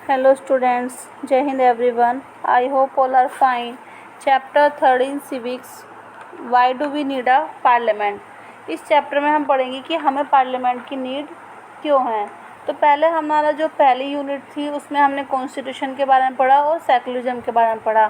Hello students, Jai Hind everyone. I hope all are fine. Chapter 13 Civics. Why do we need a parliament? इस chapter में हम पढ़ेंगे कि हमें parliament की नीड क्यों है। तो पहले हमारा जो पहली यूनिट थी उसमें हमने कॉन्स्टिट्यूशन के बारे में पढ़ा और सेकुलरिज्म के बारे में पढ़ा।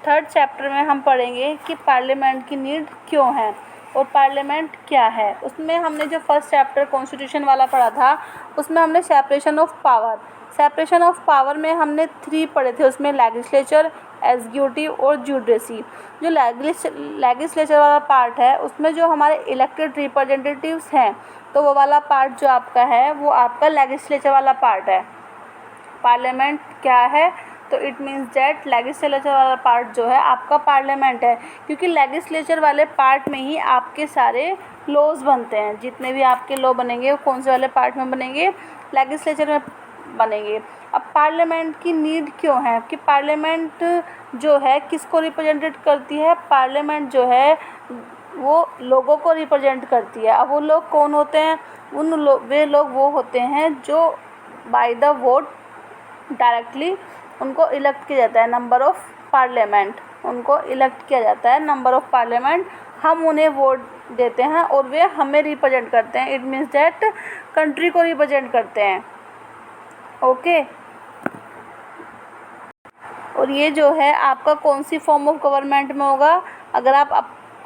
थर्ड चैप्टर में हम पढ़ेंगे कि पार्लियामेंट की नीड क्यों है और पार्लियामेंट क्या है। उसमें हमने जो फर्स्ट चैप्टर कॉन्स्टिट्यूशन वाला पढ़ा था उसमें हमने सेपरेशन ऑफ पावर में हमने 3 पढ़े थे। उसमें लेजिस्लेचर, एग्जीक्यूटिव और जुडिशरी। जो लेजिस्लेचर वाला पार्ट है उसमें जो हमारे इलेक्टेड रिप्रेजेंटेटिव्स हैं तो वो वाला पार्ट जो आपका है वो आपका लेजिस्लेचर वाला पार्ट है। पार्लियामेंट क्या है तो इट मीन्स दैट लेजिस्लेचर वाला पार्ट जो है आपका पार्लियामेंट है, क्योंकि लेजिस्लेचर वाले पार्ट में ही आपके सारे लॉज बनते हैं। जितने भी आपके लॉ बनेंगे वो कौन से वाले पार्ट में बनेंगे, लेजिस्लेचर में बनेंगे। अब पार्लियामेंट की नीड क्यों है कि पार्लियामेंट जो है किसको रिप्रेजेंटेट करती है। पार्लियामेंट जो है वो लोगों को रिप्रेजेंट करती है। अब वो लोग कौन होते हैं, वे लोग वो होते हैं जो बाय द वोट डायरेक्टली उनको इलेक्ट किया जाता है। नंबर ऑफ पार्लियामेंट उनको इलेक्ट किया जाता है। नंबर ऑफ पार्लियामेंट हम उन्हें वोट देते हैं और वे हमें रिप्रेजेंट करते हैं। इट मीन्स दैट कंट्री को रिप्रेजेंट करते हैं। ओके और ये जो है आपका कौन सी फॉर्म ऑफ गवर्नमेंट में होगा। अगर आप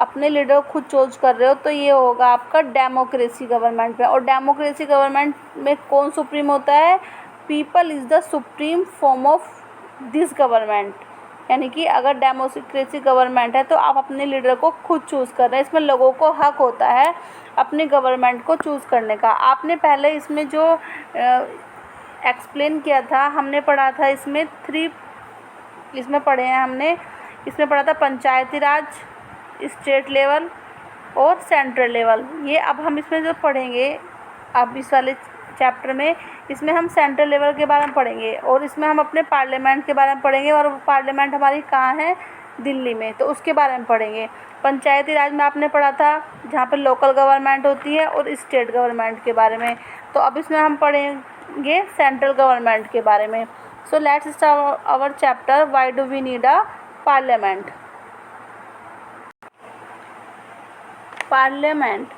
अपने लीडर को खुद चूज कर रहे हो तो ये होगा आपका डेमोक्रेसी गवर्नमेंट में। और डेमोक्रेसी गवर्नमेंट में कौन सुप्रीम होता है, people is the supreme form of this government. यानी कि अगर डेमोक्रेसी गवर्नमेंट है तो आप अपने लीडर को खुद चूज़ कर रहे हैं। इसमें लोगों को हक होता है अपनी गवर्नमेंट को चूज़ करने का। आपने पहले इसमें जो एक्सप्लेन किया था, हमने पढ़ा था इसमें 3 इसमें पढ़े हैं हमने। इसमें पढ़ा था पंचायती राज, स्टेट लेवल और सेंट्रल लेवल। ये अब हम इसमें जो पढ़ेंगे अब इस वाले चैप्टर में, इसमें हम सेंट्रल लेवल के बारे में पढ़ेंगे और इसमें हम अपने पार्लियामेंट के बारे में पढ़ेंगे। और पार्लियामेंट हमारी कहाँ है, दिल्ली में, तो उसके बारे में पढ़ेंगे। पंचायती राज में आपने पढ़ा था जहाँ पे लोकल गवर्नमेंट होती है, और स्टेट गवर्नमेंट के बारे में। तो अब इसमें हम पढ़ेंगे सेंट्रल गवर्नमेंट के बारे में। So let's start our chapter why do we need a parliament. Parliament,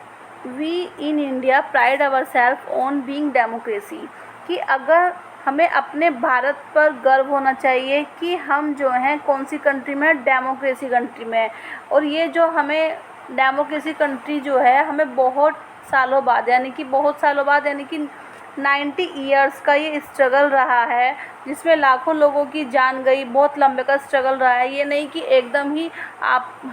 we in India pride our self on being democracy. कि अगर हमें अपने भारत पर गर्व होना चाहिए कि हम जो हैं कौन सी कंट्री में, डेमोक्रेसी कंट्री में। और ये जो हमें डेमोक्रेसी कंट्री जो है हमें बहुत सालों बाद यानी कि 90 ईयर्स का ये स्ट्रगल रहा है, जिसमें लाखों लोगों की जान गई। बहुत लंबे का स्ट्रगल रहा है। ये नहीं कि एकदम ही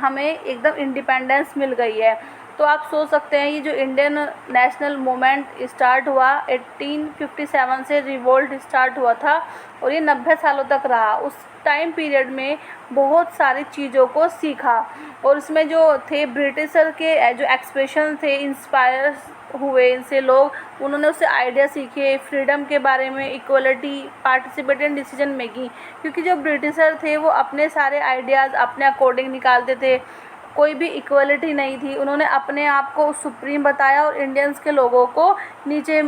हमें एकदम इंडिपेंडेंस मिल गई है। तो आप सोच सकते हैं ये जो इंडियन नेशनल मूवमेंट स्टार्ट हुआ 1857 से रिवोल्ट स्टार्ट हुआ था और ये 90 सालों तक रहा। उस टाइम पीरियड में बहुत सारी चीज़ों को सीखा और इसमें जो थे ब्रिटिशर के जो एक्सप्रेशन थे, इंस्पायर हुए इनसे लोग, उन्होंने उससे आइडिया सीखे फ्रीडम के बारे में, equality, participate in decision making. क्योंकि जो ब्रिटिशर थे वो अपने सारे आइडियाज़ अपने अकॉर्डिंग निकालते थे, कोई भी इक्वलिटी नहीं थी। उन्होंने अपने आप को सुप्रीम बताया और इंडियंस के लोगों को नीचे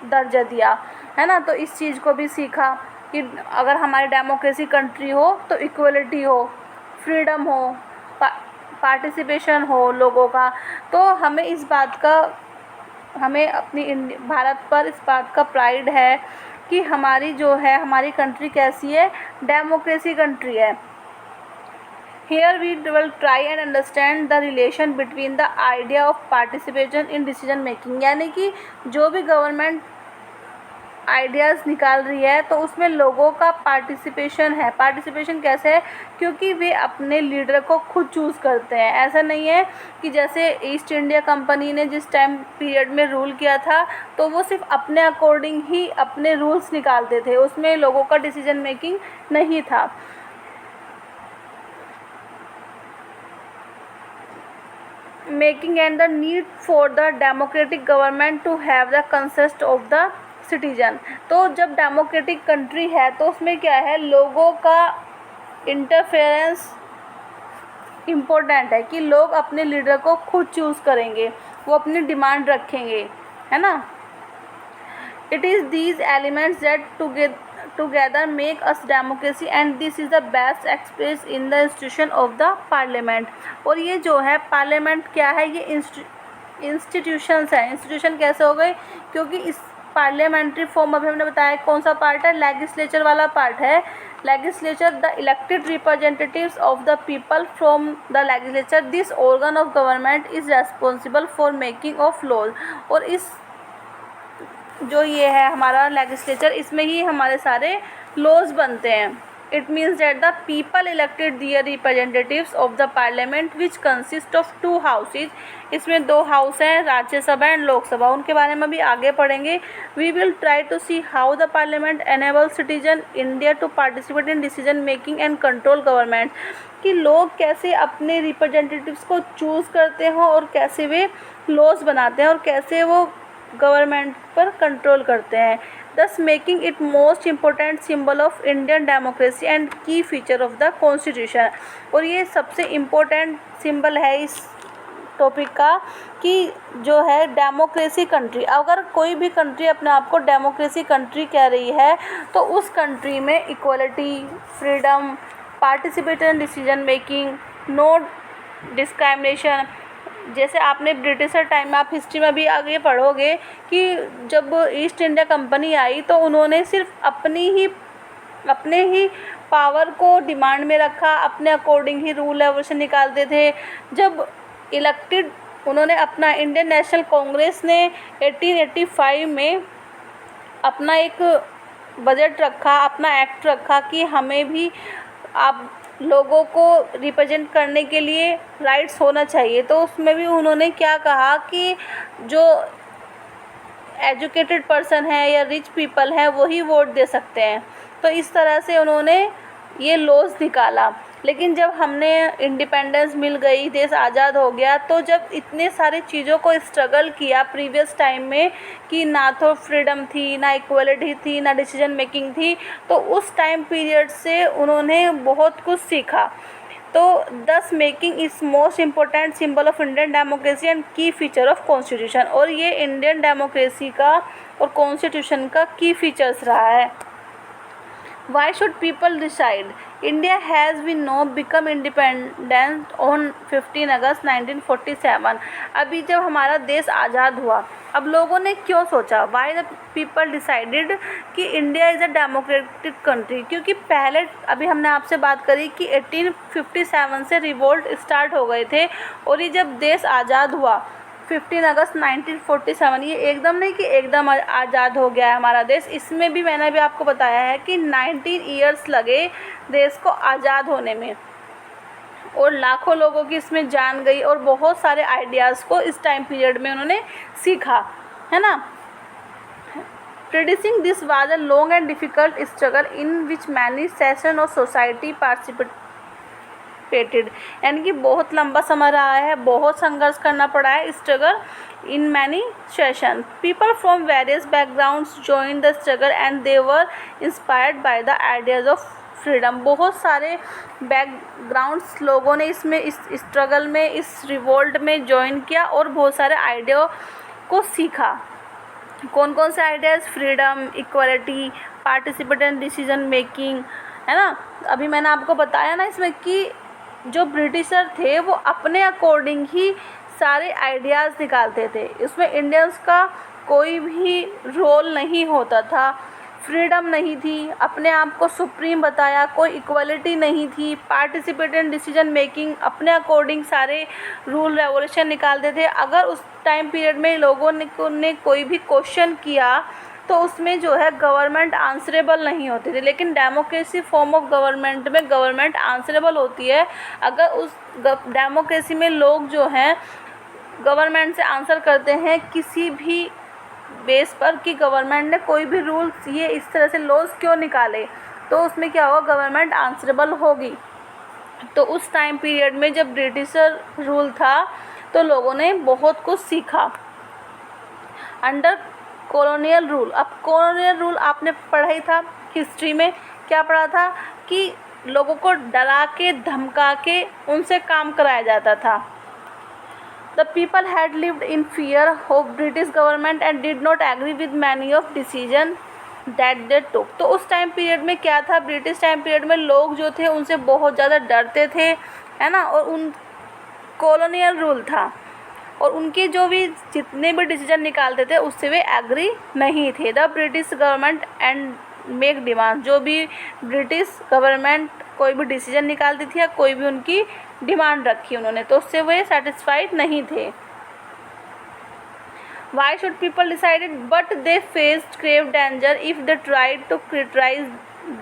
दर्जा दिया, है ना। तो इस चीज़ को भी सीखा कि अगर हमारी डेमोक्रेसी कंट्री हो तो इक्वलिटी हो, फ्रीडम हो, पार्टिसिपेशन हो लोगों का। तो हमें इस बात का, हमें अपनी भारत पर इस बात का प्राइड है कि हमारी जो है हमारी कंट्री कैसी है, डेमोक्रेसी कंट्री है। Here we will try and understand the relation between the idea of participation in decision making। यानी कि जो भी गवर्नमेंट आइडियाज़ निकाल रही है तो उसमें लोगों का पार्टिसिपेशन है। पार्टिसिपेशन कैसे है, क्योंकि वे अपने लीडर को खुद चूज़ करते हैं। ऐसा नहीं है कि जैसे ईस्ट इंडिया कंपनी ने जिस टाइम पीरियड में रूल किया था तो वो सिर्फ अपने अकॉर्डिंग ही अपने रूल्स निकालते थे, उसमें लोगों का डिसीजन मेकिंग नहीं था। Making and the need for the democratic government to have the consent of the citizen। तो जब डेमोक्रेटिक कंट्री है तो उसमें क्या है, लोगों का इंटरफेरेंस इम्पोर्टेंट है कि लोग अपने लीडर को खुद चूज़ करेंगे, वो अपनी डिमांड रखेंगे, है ना। It is these elements that together make us democracy and this is the best expressed in the institution of the parliament। और ये जो है पार्लियामेंट क्या है, ये इंस्टीट्यूशंस है। इंस्टीट्यूशन कैसे हो गए, क्योंकि इस पार्लियामेंट्री फॉर्म अभी हमने बताया कौन सा पार्ट है, लेजिस्लेचर वाला पार्ट है। Legislature the elected representatives of the people from the legislature, this organ of government is responsible for making of laws. और इस जो ये है हमारा लेजिस्लेचर, इसमें ही हमारे सारे लॉज बनते हैं। It means that the people elected their representatives of the parliament which consist of 2 houses. इसमें 2 हाउस हैं, राज्यसभा एंड लोकसभा। उनके बारे में भी आगे पढ़ेंगे। We will try to see how the parliament enable citizen India to participate in decision making and control government, कि लोग कैसे अपने रिप्रेजेंटेटिव्स को चूज़ करते हो और कैसे वे लॉज बनाते हैं और कैसे वो गवर्नमेंट पर कंट्रोल करते हैं। thus making it most important symbol of Indian democracy and key feature of the constitution। और ये सबसे इम्पोर्टेंट सिंबल है इस टॉपिक का कि जो है डेमोक्रेसी कंट्री, अगर कोई भी कंट्री अपने आप को डेमोक्रेसी कंट्री कह रही है तो उस कंट्री में equality, freedom, participation decision making, no discrimination. जैसे आपने ब्रिटिशर टाइम में, आप हिस्ट्री में भी आगे पढ़ोगे कि जब ईस्ट इंडिया कंपनी आई तो उन्होंने सिर्फ अपने ही पावर को डिमांड में रखा, अपने अकॉर्डिंग ही रूल रेवोल्यूशन निकालते थे। जब इलेक्टेड उन्होंने अपना इंडियन नेशनल कांग्रेस ने 1885 में अपना एक बजट रखा, अपना एक्ट रखा कि हमें भी आप लोगों को रिप्रेजेंट करने के लिए राइट्स होना चाहिए। तो उसमें भी उन्होंने क्या कहा कि जो एजुकेटेड पर्सन है या रिच पीपल हैं वही वोट दे सकते हैं। तो इस तरह से उन्होंने ये लॉज निकाला। लेकिन जब हमने इंडिपेंडेंस मिल गई, देश आज़ाद हो गया, तो जब इतने सारी चीज़ों को स्ट्रगल किया प्रीवियस टाइम में कि ना तो फ्रीडम थी, ना इक्वलिटी थी, ना डिसीजन मेकिंग थी, तो उस टाइम पीरियड से उन्होंने बहुत कुछ सीखा। तो दस making is most important symbol of Indian democracy and की फीचर ऑफ कॉन्स्टिट्यूशन। और ये इंडियन डेमोक्रेसी का और कॉन्स्टिट्यूशन का की फीचर्स रहा है। Why should people decide? India has been now become independent on 15 अगस्त 1947। अभी जब हमारा देश आज़ाद हुआ, अब लोगों ने क्यों सोचा, Why the people decided कि India is a democratic country? क्योंकि पहले अभी हमने आपसे बात करी कि 1857 से रिवोल्ट स्टार्ट हो गए थे और ये जब देश आज़ाद हुआ 15 अगस्त 1947, ये एकदम नहीं कि एकदम आज़ाद हो गया है हमारा देश। इसमें भी मैंने भी आपको बताया है कि 19 ईयर्स लगे देश को आज़ाद होने में और लाखों लोगों की इसमें जान गई और बहुत सारे आइडियाज़ को इस टाइम पीरियड में उन्होंने सीखा, है ना। Preceding this was a long and difficult struggle in which many section of society participated, यानी कि बहुत लंबा समय रहा है, बहुत संघर्ष करना पड़ा है, struggle in many session. People from various backgrounds join the struggle and they were inspired by the ideas of freedom. बहुत सारे बैकग्राउंड्स लोगों ने इसमें इस स्ट्रगल में, इस रिवोल्ट में ज्वाइन किया और बहुत सारे आइडिया को सीखा। कौन कौन से ideas? Freedom, equality, participation decision making, है ना। अभी मैंने आपको बताया ना इसमें कि जो ब्रिटिशर थे वो अपने अकॉर्डिंग ही सारे आइडियाज़ निकालते थे, इसमें इंडियंस का कोई भी रोल नहीं होता था, फ्रीडम नहीं थी, अपने आप को सुप्रीम बताया, कोई इक्वलिटी नहीं थी, पार्टिसिपेशन डिसीजन मेकिंग, अपने अकॉर्डिंग सारे रूल रेवोल्यूशन निकालते थे। अगर उस टाइम पीरियड में लोगों ने कोई भी क्वेश्चन किया तो उसमें जो है गवर्नमेंट आंसरेबल नहीं होती थी। लेकिन डेमोक्रेसी फॉर्म ऑफ गवर्नमेंट में गवर्नमेंट आंसरेबल होती है। अगर उस डेमोक्रेसी में लोग जो हैं गवर्नमेंट से आंसर करते हैं किसी भी बेस पर कि गवर्नमेंट ने कोई भी रूल्स ये इस तरह से लॉज क्यों निकाले, तो उसमें क्या होगा, गवर्नमेंट आंसरेबल होगी। तो उस टाइम पीरियड में जब ब्रिटिशर रूल था तो लोगों ने बहुत कुछ सीखा अंडर कॉलोनियल रूल। अब कॉलोनियल रूल आपने पढ़ा ही था हिस्ट्री में, क्या पढ़ा था कि लोगों को डरा के धमका के उनसे काम कराया जाता था। The people had lived in fear of British government and did not agree with many of decision that they took. तो उस टाइम पीरियड में क्या था, ब्रिटिश टाइम पीरियड में लोग जो थे उनसे बहुत ज़्यादा डरते थे, है ना, और उन कॉलोनियल रूल था और उनके जो भी जितने भी डिसीजन निकालते थे उससे वे एग्री नहीं थे। The British government and make demand, जो भी ब्रिटिश गवर्नमेंट कोई भी डिसीजन निकालती थी या कोई भी उनकी डिमांड रखी उन्होंने, तो उससे वे सेटिस्फाइड नहीं थे। Why should people decide it? But they faced grave danger if they tried to criticize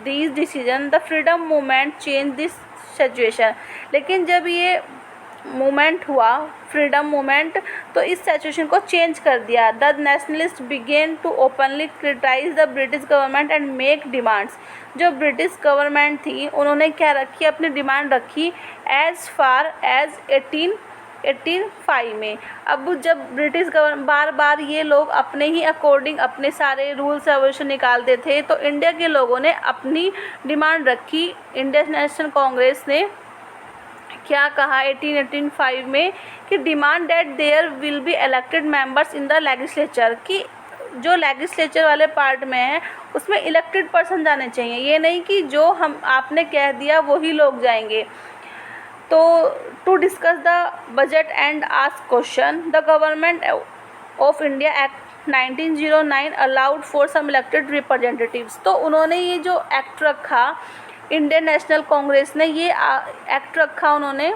these decisions. The freedom movement changed this situation. लेकिन जब ये मूवमेंट हुआ, फ्रीडम मूवमेंट, तो इस सिचुएशन को चेंज कर दिया। The nationalist began to openly criticise the British government and make demands. जो ब्रिटिश गवर्नमेंट थी उन्होंने क्या रखी, अपनी डिमांड रखी एज फार एज 1885 में। अब जब ब्रिटिश गवर्नमेंट बार बार ये लोग अपने ही अकॉर्डिंग अपने सारे रूल्स रेवोल्यूशन निकालते थे, तो इंडिया के लोगों ने अपनी डिमांड रखी। इंडियन नेशनल कांग्रेस ने क्या कहा 1885 में कि demand that there will be elected members in the legislature, कि जो लेजिस्लेचर वाले पार्ट में है उसमें इलेक्टेड पर्सन जाने चाहिए, ये नहीं कि जो हम आपने कह दिया वही लोग जाएंगे। तो to discuss the budget and ask question, the government of India act 1909 allowed for some elected representatives. तो उन्होंने ये जो एक्ट रखा, इंडियन नेशनल कांग्रेस ने ये एक्ट रखा उन्होंने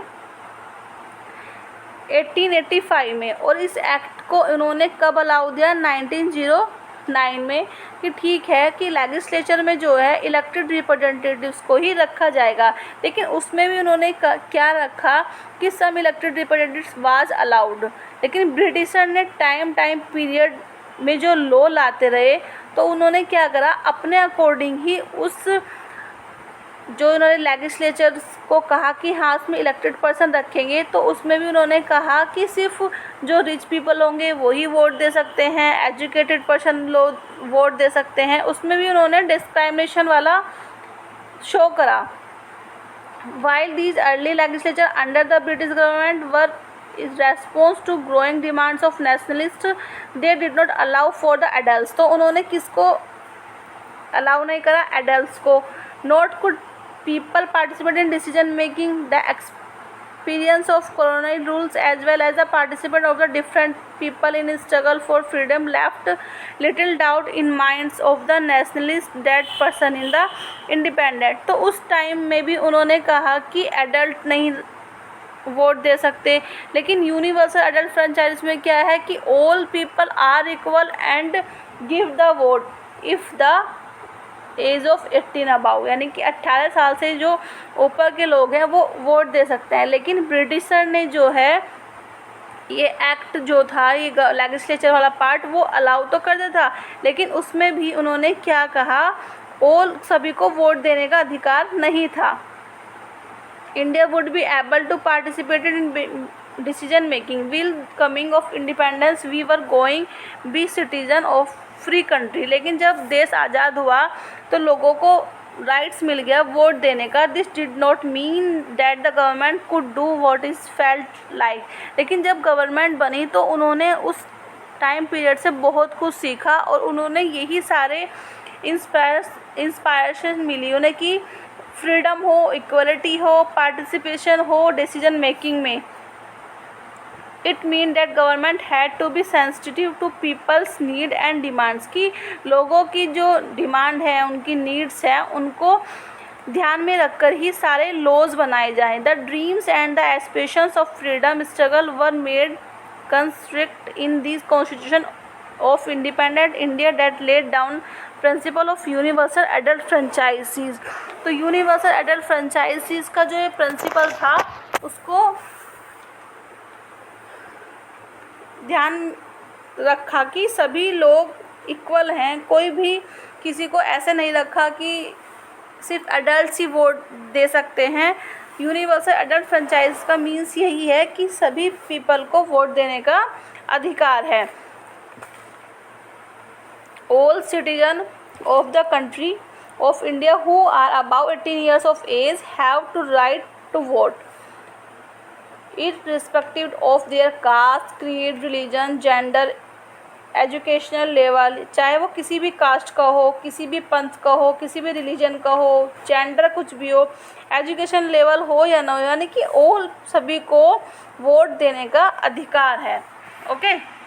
1885 में, और इस एक्ट को उन्होंने कब अलाउ दिया, 1909 में, कि ठीक है कि लेजिस्लेचर में जो है इलेक्टेड रिप्रेजेंटेटिव्स को ही रखा जाएगा। लेकिन उसमें भी उन्होंने क्या रखा कि सम इलेक्टेड रिप्रेजेंटेटिव्स वाज अलाउड। लेकिन ब्रिटिशर ने टाइम पीरियड में जो लॉ लाते रहे, तो उन्होंने क्या करा, अपने अकॉर्डिंग ही उस जो उन्होंने लेजिस्लेचर को कहा कि हाँ उसमें इलेक्टेड पर्सन रखेंगे, तो उसमें भी उन्होंने कहा कि सिर्फ जो रिच पीपल होंगे वही वोट दे सकते हैं, एजुकेटेड पर्सन लोग वोट दे सकते हैं। उसमें भी उन्होंने डिस्क्रिमिनेशन वाला शो करा। While these early legislature under the British government were is response to growing demands of nationalist, they did not allow for the adults. तो उन्होंने किसको अलाउ नहीं करा, एडल्ट्स को। Not could people participate in decision making. The experience of colonial rules as well as the participation of the different people in struggle for freedom left little doubt in minds of the nationalist that person in the independent। तो उस time में भी उन्होंने कहा कि adult नहीं vote दे सकते, लेकिन यूनिवर्सल एडल्ट फ्रेंचाइज में क्या है कि all people are equal and give the vote if the age of 18 above, यानी कि 18 साल से जो ऊपर के लोग हैं वो वोट दे सकते हैं। लेकिन ब्रिटिशर ने जो है ये एक्ट जो था, ये लेजिस्लेचर वाला पार्ट, वो अलाउ तो कर देता था, लेकिन उसमें भी उन्होंने क्या कहा, ऑल सभी को वोट देने का अधिकार नहीं था। India would be able to participate in decision making will coming of independence we were going be citizen of free country. लेकिन जब देश आज़ाद हुआ तो लोगों को राइट्स मिल गया वोट देने का। This did not mean that the government could do what is felt like. लेकिन जब गवर्नमेंट बनी तो उन्होंने उस टाइम पीरियड से बहुत कुछ सीखा और उन्होंने यही सारे इंस्पायरेशन मिली उन्हें कि फ्रीडम हो, इक्वलिटी हो, पार्टिसिपेशन हो डिसीजन मेकिंग में। It mean that government had to be sensitive to people's need and demands, की लोगों की जो डिमांड है, उनकी नीड्स हैं, उनको ध्यान में रखकर ही सारे लॉज बनाए जाएं। The dreams and the aspirations of freedom struggle were made construct in this constitution of independent India that laid down principle of universal adult franchises. तो यूनिवर्सल एडल्ट फ्रेंचाइजीज का जो ये प्रिंसिपल था उसको ध्यान रखा कि सभी लोग इक्वल हैं, कोई भी किसी को ऐसे नहीं रखा कि सिर्फ एडल्ट्स ही वोट दे सकते हैं। यूनिवर्सल एडल्ट फ्रेंचाइज का मीन्स यही है कि सभी पीपल को वोट देने का अधिकार है। All citizen of the country of India who are above 18 years of age have to right to vote irrespective of their caste, creed, religion, gender, educational level, चाहे वो किसी भी कास्ट का हो, किसी भी पंथ का हो, किसी भी रिलीजन का हो, जेंडर कुछ भी हो, एजुकेशन लेवल हो या ना हो, यानी कि ऑल सभी को वोट देने का अधिकार है। ओके।